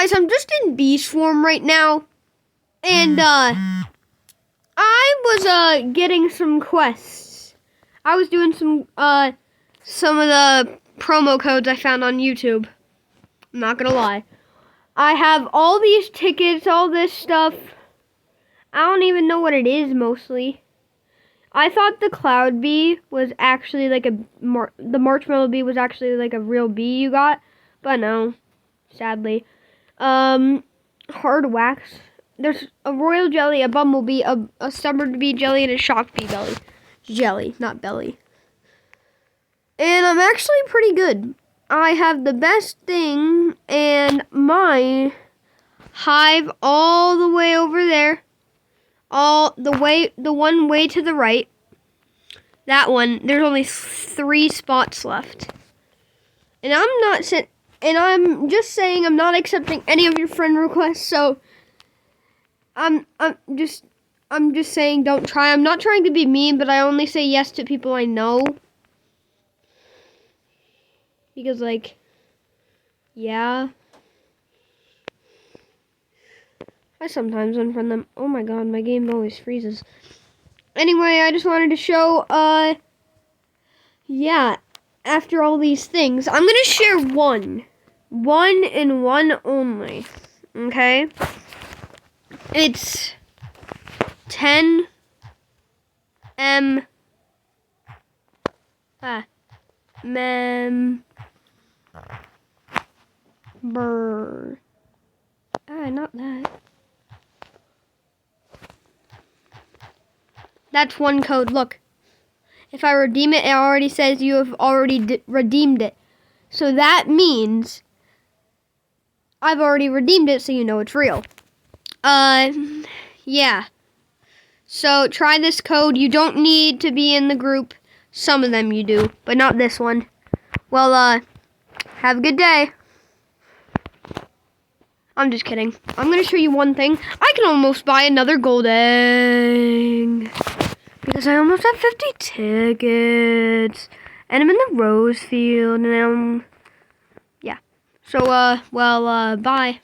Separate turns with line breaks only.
Guys, I'm just in beast form right now. And, I was, getting some quests. I was doing some of the promo codes I found on YouTube. I'm not gonna lie. I have all these tickets, all this stuff. I don't even know what it is, mostly. I thought the cloud bee was actually like the marshmallow bee was actually like a real bee you got. But no, sadly. Hard wax. There's a royal jelly, a bumblebee, a stubborn bee jelly, and a shock bee belly. Jelly, not belly. And I'm actually pretty good. I have the best thing, and my hive all the way over there. The one way to the right. That one, there's only 3 spots left. And I'm just saying I'm not accepting any of your friend requests, so I'm just saying don't try. I'm not trying to be mean, but I only say yes to people I know. Because, like, yeah. I sometimes unfriend them. Oh my god, my game always freezes. Anyway, I just wanted to show, yeah, after all these things, I'm gonna share one. One and one only. Okay? It's 10 not that. That's one code. Look. If I redeem it, it already says you have already redeemed it. So that means I've already redeemed it, so you know it's real. Yeah. So try this code. You don't need to be in the group. Some of them you do, but not this one. Well, have a good day. I'm just kidding. I'm going to show you one thing. I can almost buy another gold egg. Because I almost have 50 tickets. And I'm in the rose field. And yeah. So, bye.